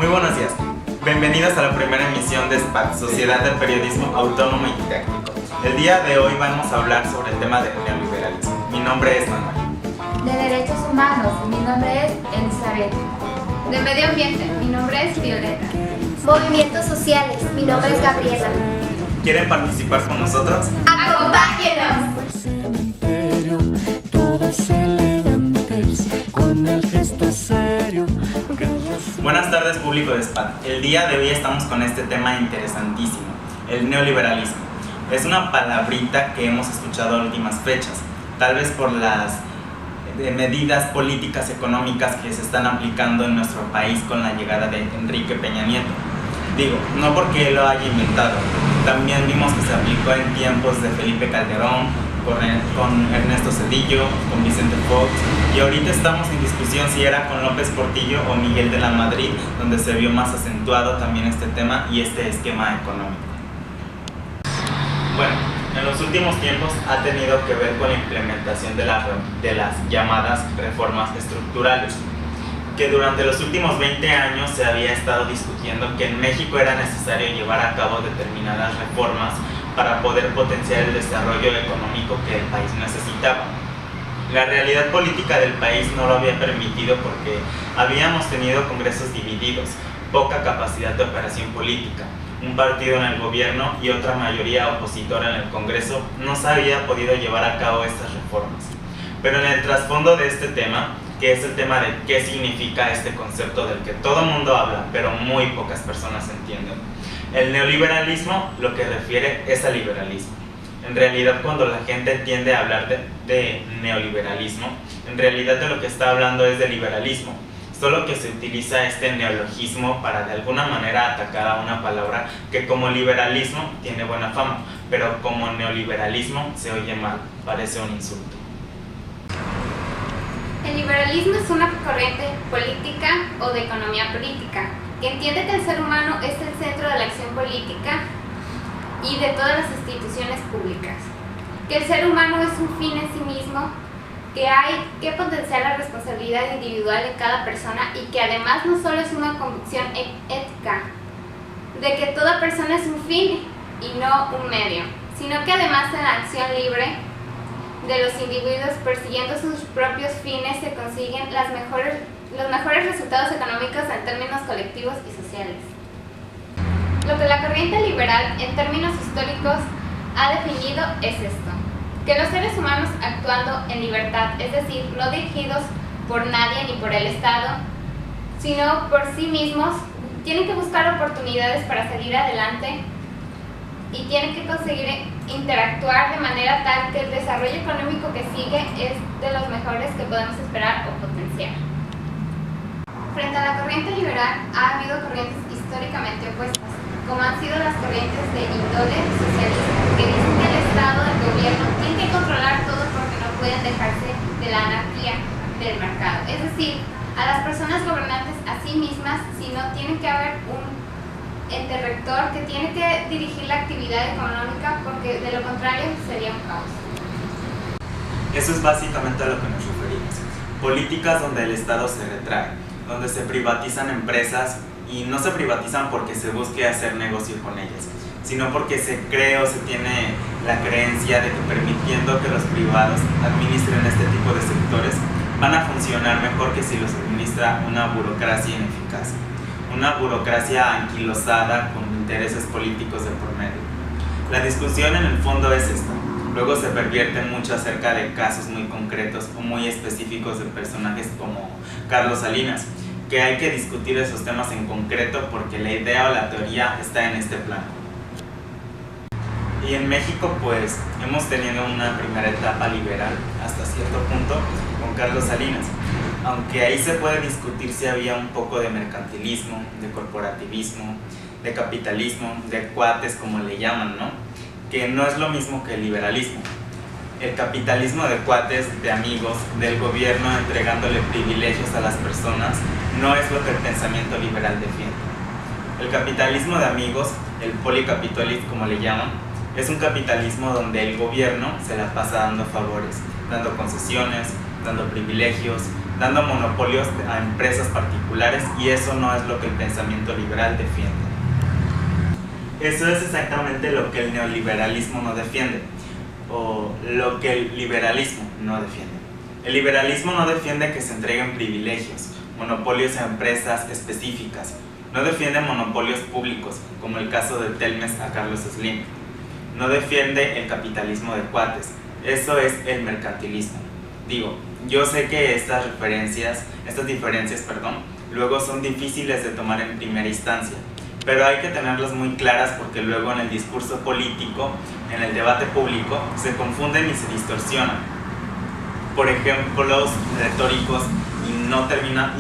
Muy buenos días. Bienvenidos a la primera emisión de SPAT, Sociedad de Periodismo Autónomo y Técnico. El día de hoy vamos a hablar sobre el tema del neoliberalismo. Mi nombre es Manuel. De derechos humanos, mi nombre es Elizabeth. De medio ambiente, mi nombre es Violeta. Movimientos sociales, mi nombre es Gabriela. ¿Quieren participar con nosotros? ¡Acompáñenos! Buenas tardes, público de SPAT. El día de hoy estamos con este tema interesantísimo, el neoliberalismo. Es una palabrita que hemos escuchado a últimas fechas, tal vez por las medidas políticas económicas que se están aplicando en nuestro país con la llegada de Enrique Peña Nieto. Digo, no porque él lo haya inventado, también vimos que se aplicó en tiempos de Felipe Calderón, con Ernesto Zedillo, con Vicente Fox, y ahorita estamos en discusión si era con López Portillo o Miguel de la Madrid, donde se vio más acentuado también este tema y este esquema económico. Bueno, en los últimos tiempos ha tenido que ver con la implementación de las llamadas reformas estructurales, que durante los últimos 20 años se había estado discutiendo que en México era necesario llevar a cabo determinadas reformas para poder potenciar el desarrollo económico que el país necesitaba. La realidad política del país no lo había permitido porque habíamos tenido congresos divididos, poca capacidad de operación política, un partido en el gobierno y otra mayoría opositora en el Congreso no se había podido llevar a cabo estas reformas. Pero en el trasfondo de este tema, que es el tema de qué significa este concepto del que todo el mundo habla, pero muy pocas personas entienden, el neoliberalismo lo que refiere es al liberalismo. En realidad, cuando la gente tiende a hablar de neoliberalismo, en realidad de lo que está hablando es de liberalismo, solo que se utiliza este neologismo para de alguna manera atacar a una palabra que como liberalismo tiene buena fama, pero como neoliberalismo se oye mal, parece un insulto. El liberalismo es una corriente política o de economía política que entiende que el ser humano es el centro de la acción política y de todas las instituciones públicas, que el ser humano es un fin en sí mismo, que hay que potenciar la responsabilidad individual de cada persona y que además no solo es una convicción ética, de que toda persona es un fin y no un medio, sino que además en la acción libre de los individuos persiguiendo sus propios fines se consiguen los mejores resultados económicos en términos colectivos y sociales. Lo que la corriente liberal en términos históricos ha definido es esto, que los seres humanos actuando en libertad, es decir, no dirigidos por nadie ni por el Estado, sino por sí mismos, tienen que buscar oportunidades para salir adelante y tienen que conseguir interactuar de manera tal que el desarrollo económico que sigue es de los mejores que podemos esperar o potenciar. Frente a la corriente liberal ha habido corrientes históricamente opuestas, como han sido las corrientes de índole socialista, que dicen que el Estado, el gobierno, tiene que controlar todo porque no pueden dejarse de la anarquía del mercado. Es decir, a las personas gobernantes a sí mismas, sino tiene que haber un ente rector que tiene que dirigir la actividad económica porque de lo contrario sería un caos. Eso es básicamente a lo que nos referimos. Políticas donde el Estado se retrae, donde se privatizan empresas y no se privatizan porque se busque hacer negocio con ellas, sino porque se cree o se tiene la creencia de que permitiendo que los privados administren este tipo de sectores van a funcionar mejor que si los administra una burocracia ineficaz. Una burocracia anquilosada con intereses políticos de por medio. La discusión en el fondo es esta. Luego se pervierte mucho acerca de casos muy concretos o muy específicos de personajes como Carlos Salinas, que hay que discutir esos temas en concreto porque la idea o la teoría está en este plano. Y en México pues hemos tenido una primera etapa liberal hasta cierto punto con Carlos Salinas, aunque ahí se puede discutir si había un poco de mercantilismo, de corporativismo, de capitalismo, de cuates como le llaman, ¿no? Que no es lo mismo que el liberalismo. El capitalismo de cuates, de amigos, del gobierno entregándole privilegios a las personas, no es lo que el pensamiento liberal defiende. El capitalismo de amigos, el policapitalismo como le llaman, es un capitalismo donde el gobierno se la pasa dando favores, dando concesiones, dando privilegios, dando monopolios a empresas particulares, y eso no es lo que el pensamiento liberal defiende. Eso es exactamente lo que el neoliberalismo no defiende, o lo que el liberalismo no defiende. El liberalismo no defiende que se entreguen privilegios, monopolios a empresas específicas. No defiende monopolios públicos, como el caso de Telmex a Carlos Slim. No defiende el capitalismo de cuates. Eso es el mercantilismo. Digo, yo sé que estas diferencias, luego son difíciles de tomar en primera instancia, pero hay que tenerlas muy claras porque luego en el discurso político, en el debate público, se confunden y se distorsionan. Por ejemplo, los retóricos y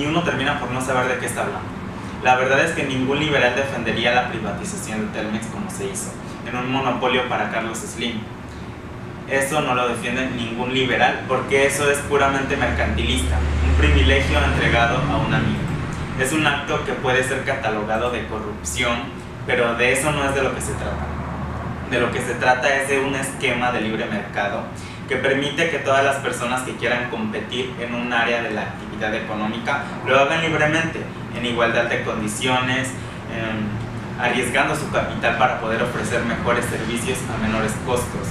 uno termina por no saber de qué está hablando. La verdad es que ningún liberal defendería la privatización de Telmex como se hizo, en un monopolio para Carlos Slim. Eso no lo defiende ningún liberal porque eso es puramente mercantilista, un privilegio entregado a un amigo. Es un acto que puede ser catalogado de corrupción, pero de eso no es de lo que se trata. De lo que se trata es de un esquema de libre mercado que permite que todas las personas que quieran competir en un área de la actividad económica lo hagan libremente, en igualdad de condiciones, arriesgando su capital para poder ofrecer mejores servicios a menores costos.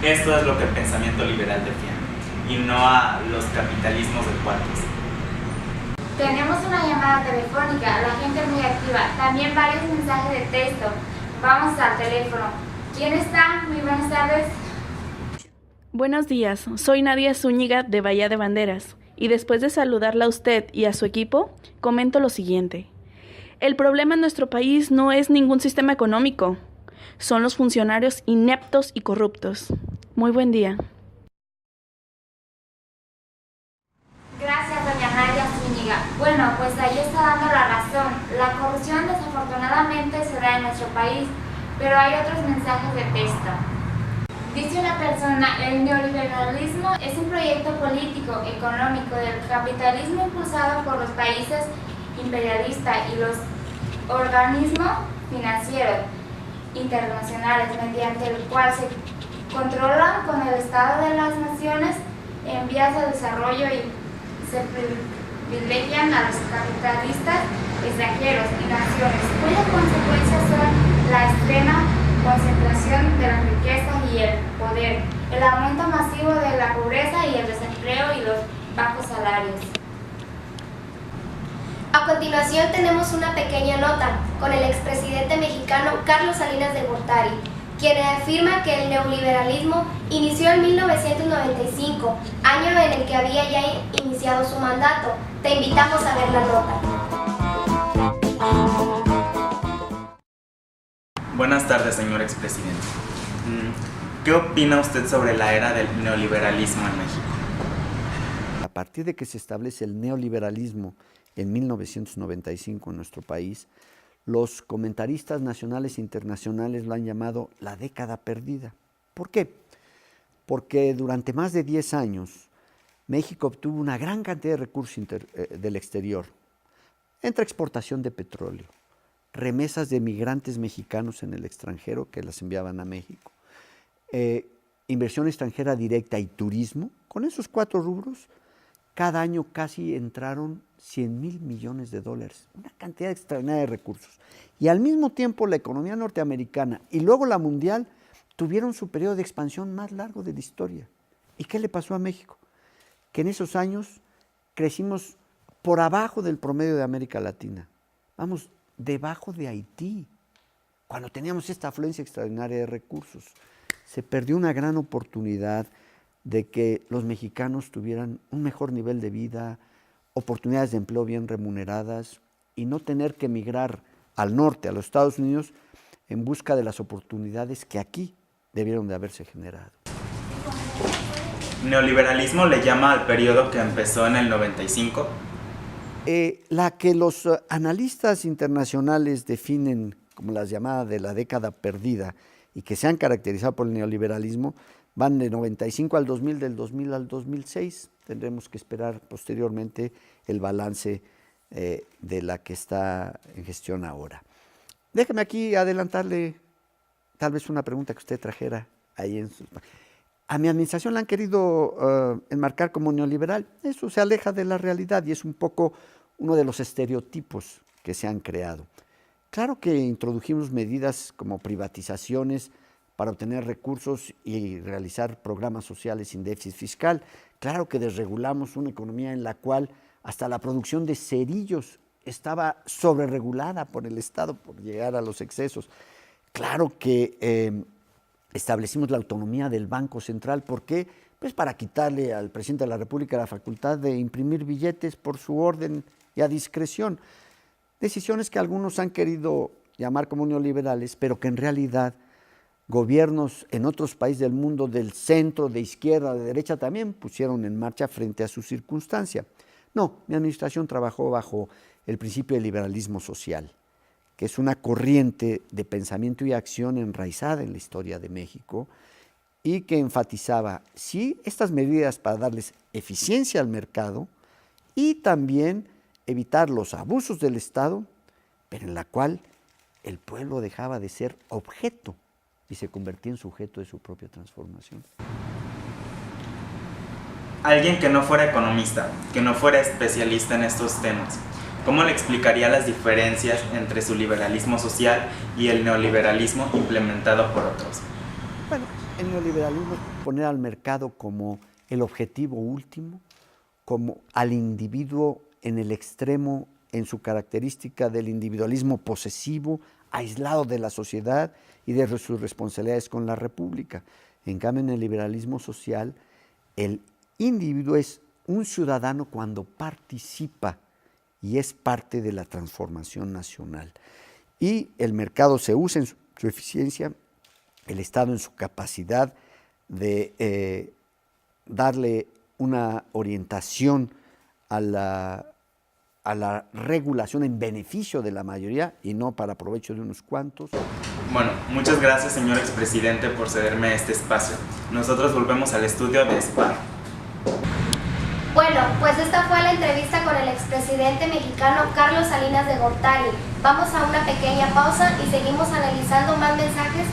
Esto es lo que el pensamiento liberal defiende, y no a los capitalismos de cuates. Tenemos una llamada telefónica, la gente es muy activa, también varios mensajes de texto. Vamos al teléfono. ¿Quién está? Muy buenas tardes. Buenos días, soy Nadia Zúñiga de Bahía de Banderas, y después de saludarla a usted y a su equipo, comento lo siguiente. El problema en nuestro país no es ningún sistema económico, son los funcionarios ineptos y corruptos. Muy buen día. Gracias, doña Nadia Zúñiga. Bueno, pues ahí está dando la razón. La corrupción desafortunadamente se da en nuestro país, pero hay otros mensajes de texto. Dice una persona, el neoliberalismo es un proyecto político, económico del capitalismo impulsado por los países imperialistas y los organismos financieros internacionales, mediante el cual se controlan con el estado de las naciones en vías de desarrollo y se privilegian a los capitalistas extranjeros y naciones, cuyas consecuencias son la extrema concentración de las riquezas y el poder, el aumento masivo de la pobreza y el desempleo y los bajos salarios. A continuación tenemos una pequeña nota con el expresidente mexicano Carlos Salinas de Gortari, quien afirma que el neoliberalismo inició en 1995, año en el que había ya iniciado su mandato. Te invitamos a ver la nota. Buenas tardes, señor expresidente. ¿Qué opina usted sobre la era del neoliberalismo en México? A partir de que se establece el neoliberalismo en 1995 en nuestro país, los comentaristas nacionales e internacionales lo han llamado la década perdida. ¿Por qué? Porque durante más de 10 años México obtuvo una gran cantidad de recursos del exterior, entre exportación de petróleo, remesas de migrantes mexicanos en el extranjero que las enviaban a México, inversión extranjera directa y turismo. Con esos 4 rubros, cada año casi entraron 100,000 millones de dólares, una cantidad extraordinaria de recursos. Y al mismo tiempo la economía norteamericana y luego la mundial tuvieron su periodo de expansión más largo de la historia. ¿Y qué le pasó a México? Que en esos años crecimos por abajo del promedio de América Latina. Vamos, debajo de Haití, cuando teníamos esta afluencia extraordinaria de recursos. Se perdió una gran oportunidad de que los mexicanos tuvieran un mejor nivel de vida, oportunidades de empleo bien remuneradas y no tener que emigrar al norte, a los Estados Unidos, en busca de las oportunidades que aquí debieron de haberse generado. ¿Neoliberalismo le llama al periodo que empezó en el 95? La que los analistas internacionales definen como las llamadas de la década perdida y que se han caracterizado por el neoliberalismo, van de 95 al 2000, del 2000 al 2006. Tendremos que esperar posteriormente el balance de la que está en gestión ahora. Déjeme aquí adelantarle tal vez una pregunta que usted trajera ahí en sus... a mi administración la han querido enmarcar como neoliberal. Eso se aleja de la realidad y es un poco uno de los estereotipos que se han creado. Claro que introdujimos medidas como privatizaciones para obtener recursos y realizar programas sociales sin déficit fiscal. Claro que desregulamos una economía en la cual hasta la producción de cerillos estaba sobreregulada por el Estado por llegar a los excesos. Claro que establecimos la autonomía del Banco Central. ¿Por qué? Pues para quitarle al presidente de la República la facultad de imprimir billetes por su orden y a discreción. Decisiones que algunos han querido llamar como neoliberales, pero que en realidad gobiernos en otros países del mundo, del centro, de izquierda, de derecha, también pusieron en marcha frente a su circunstancia. No, mi administración trabajó bajo el principio del liberalismo social, que es una corriente de pensamiento y acción enraizada en la historia de México y que enfatizaba, sí, estas medidas para darles eficiencia al mercado y también evitar los abusos del Estado, pero en la cual el pueblo dejaba de ser objeto y se convertía en sujeto de su propia transformación. Alguien que no fuera economista, que no fuera especialista en estos temas, ¿cómo le explicaría las diferencias entre su liberalismo social y el neoliberalismo implementado por otros? Bueno, el neoliberalismo es poner al mercado como el objetivo último, como al individuo en el extremo, en su característica del individualismo posesivo, aislado de la sociedad y de sus responsabilidades con la República. En cambio, en el liberalismo social, el individuo es un ciudadano cuando participa y es parte de la transformación nacional. Y el mercado se usa en su eficiencia, el Estado en su capacidad de darle una orientación a la regulación en beneficio de la mayoría y no para provecho de unos cuantos. Bueno, muchas gracias, señor expresidente, por cederme este espacio. Nosotros volvemos al estudio de SPAD. Bueno, pues esta fue la entrevista con el expresidente mexicano Carlos Salinas de Gortari. Vamos a una pequeña pausa y seguimos analizando más mensajes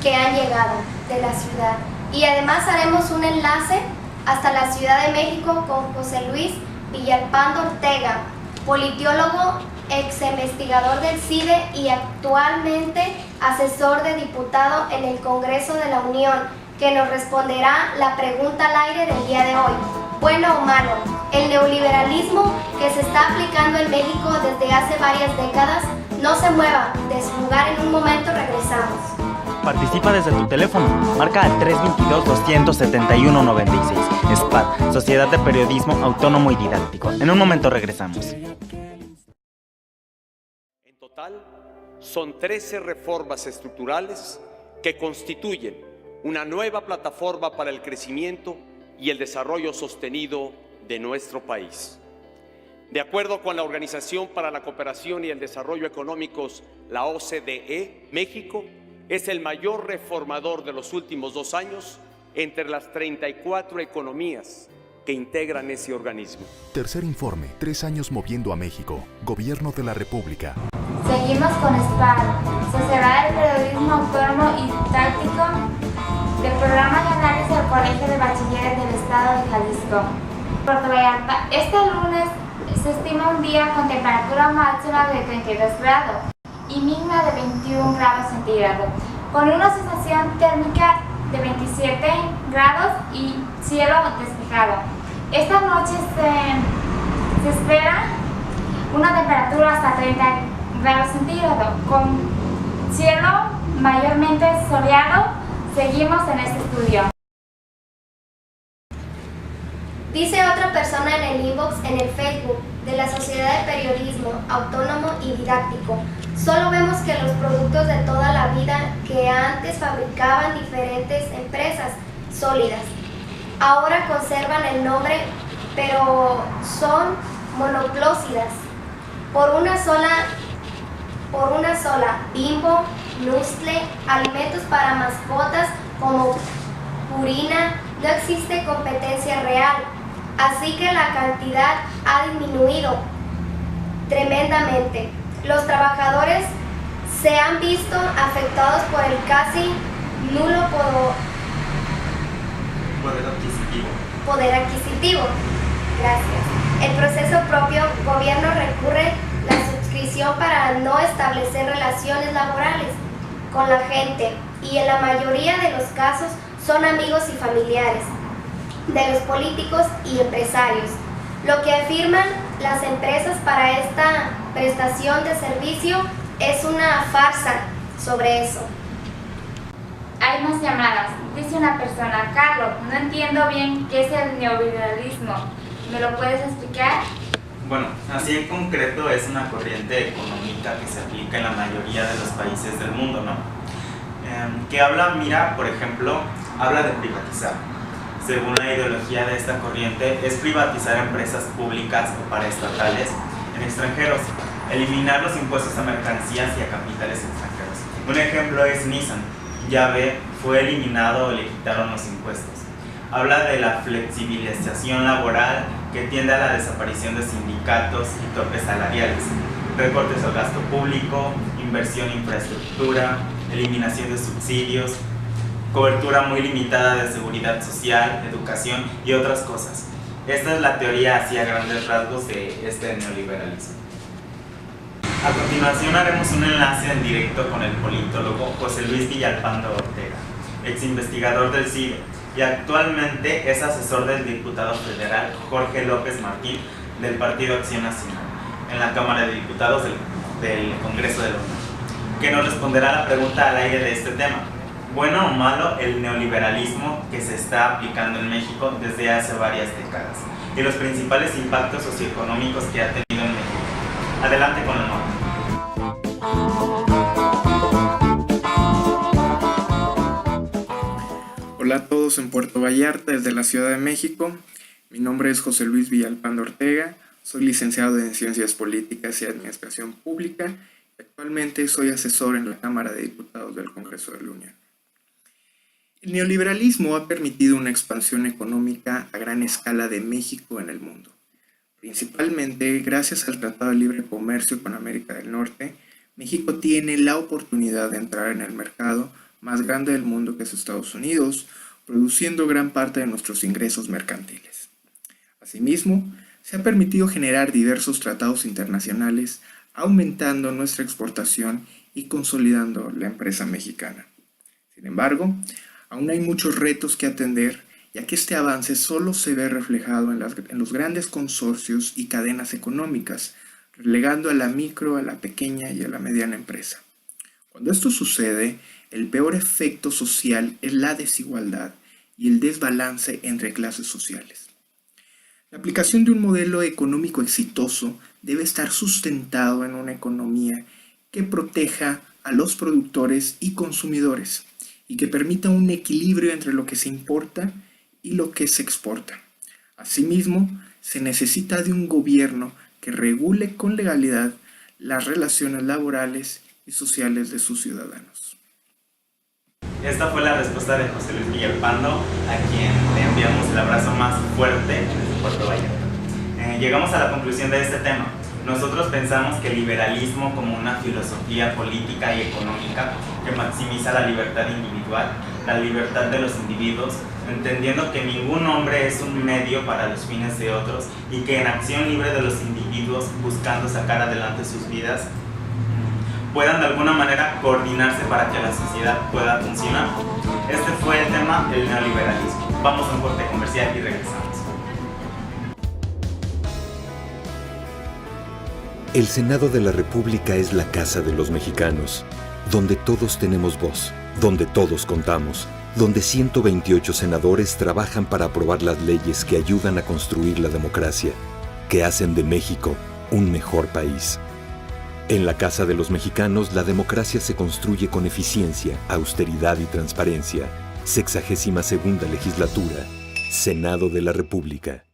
que han llegado de la ciudad. Y además haremos un enlace hasta la Ciudad de México con José Luis Villalpando Ortega, politólogo, ex investigador del CIDE y actualmente asesor de diputado en el Congreso de la Unión, que nos responderá la pregunta al aire del día de hoy. Bueno o malo, el neoliberalismo que se está aplicando en México desde hace varias décadas. No se mueva, de su lugar, en un momento regresamos. Participa desde tu teléfono, marca al 322-271-96. SPAD, Sociedad de Periodismo Autónomo y Didáctico. En un momento regresamos. En total, son 13 reformas estructurales que constituyen una nueva plataforma para el crecimiento y el desarrollo sostenido de nuestro país. De acuerdo con la Organización para la Cooperación y el Desarrollo Económicos, la OCDE, México es el mayor reformador de los últimos 2 años entre las 34 economías que integran ese organismo. Tercer informe, 3 años moviendo a México. Gobierno de la República. Seguimos con SPAD, Sociedad de Periodismo Autónomo y Didáctico, del Programa de Análisis del Colegio de Bachilleres del Estado de Jalisco, Puerto Vallarta. Este lunes se estima un día con temperatura máxima de 32 grados y mínima de 21 grados centígrados, con una sensación térmica de 27 grados y cielo despejado. Esta noche se espera una temperatura hasta 30 grados centígrados, con cielo mayormente soleado. Seguimos en este estudio. Dice otra persona en el inbox en el Facebook de la Sociedad de Periodismo Autónomo y Didáctico: solo vemos que los productos de toda la vida que antes fabricaban diferentes empresas sólidas, ahora conservan el nombre, pero son monoplócidas. Por una sola, Bimbo, Nestlé, alimentos para mascotas como Purina, no existe competencia real. Así que la cantidad ha disminuido tremendamente. Los trabajadores se han visto afectados por el casi nulo Poder adquisitivo. Poder adquisitivo. Gracias. El proceso propio, gobierno recurre la suscripción para no establecer relaciones laborales con la gente y en la mayoría de los casos son amigos y familiares de los políticos y empresarios. Lo que afirman las empresas para esta prestación de servicio es una farsa sobre eso. Hay más llamadas. Dice una persona: Carlos, no entiendo bien qué es el neoliberalismo. ¿Me lo puedes explicar? Bueno, así en concreto es una corriente económica que se aplica en la mayoría de los países del mundo, ¿no? Que habla, por ejemplo, habla de privatizar. Según la ideología de esta corriente, es privatizar empresas públicas o paraestatales en extranjeros, eliminar los impuestos a mercancías y a capitales extranjeros. Un ejemplo es Nissan. Llave fue eliminado o le quitaron los impuestos. Habla de la flexibilización laboral que tiende a la desaparición de sindicatos y topes salariales, recortes al gasto público, inversión en infraestructura, eliminación de subsidios, cobertura muy limitada de seguridad social, educación y otras cosas. Esta es la teoría así a grandes rasgos de este neoliberalismo. A continuación haremos un enlace en directo con el politólogo José Luis Villalpando Ortega, ex investigador del CIDE, y actualmente es asesor del diputado federal Jorge López Martín del Partido Acción Nacional en la Cámara de Diputados del Congreso de la Unión, que nos responderá la pregunta al aire de este tema: ¿bueno o malo el neoliberalismo que se está aplicando en México desde hace varias décadas y los principales impactos socioeconómicos que ha tenido en México? Adelante con la nota. Hola a todos en Puerto Vallarta, desde la Ciudad de México. Mi nombre es José Luis Villalpando Ortega, soy licenciado en Ciencias Políticas y Administración Pública y actualmente soy asesor en la Cámara de Diputados del Congreso de la Unión. El neoliberalismo ha permitido una expansión económica a gran escala de México en el mundo. Principalmente gracias al Tratado de Libre Comercio con América del Norte, México tiene la oportunidad de entrar en el mercado más grande del mundo, que es Estados Unidos, produciendo gran parte de nuestros ingresos mercantiles. Asimismo, se ha permitido generar diversos tratados internacionales, aumentando nuestra exportación y consolidando la empresa mexicana. Sin embargo, aún hay muchos retos que atender, ya que este avance solo se ve reflejado en los grandes consorcios y cadenas económicas, relegando a la micro, a la pequeña y a la mediana empresa. Cuando esto sucede, el peor efecto social es la desigualdad y el desbalance entre clases sociales. La aplicación de un modelo económico exitoso debe estar sustentado en una economía que proteja a los productores y consumidores y que permita un equilibrio entre lo que se importa y lo que se exporta. Asimismo, se necesita de un gobierno que regule con legalidad las relaciones laborales y sociales de sus ciudadanos. Esta fue la respuesta de José Luis Villalpando, a quien le enviamos el abrazo más fuerte desde Puerto Vallarta. Llegamos a la conclusión de este tema. Nosotros pensamos que el liberalismo, como una filosofía política y económica que maximiza la libertad individual, la libertad de los individuos, entendiendo que ningún hombre es un medio para los fines de otros y que en acción libre de los individuos, buscando sacar adelante sus vidas, puedan de alguna manera coordinarse para que la sociedad pueda funcionar. Este fue el tema del neoliberalismo. Vamos a un corte comercial y regresamos. El Senado de la República es la casa de los mexicanos, donde todos tenemos voz, donde todos contamos, donde 128 senadores trabajan para aprobar las leyes que ayudan a construir la democracia, que hacen de México un mejor país. En la Casa de los Mexicanos, la democracia se construye con eficiencia, austeridad y transparencia. 62ª legislatura, Senado de la República.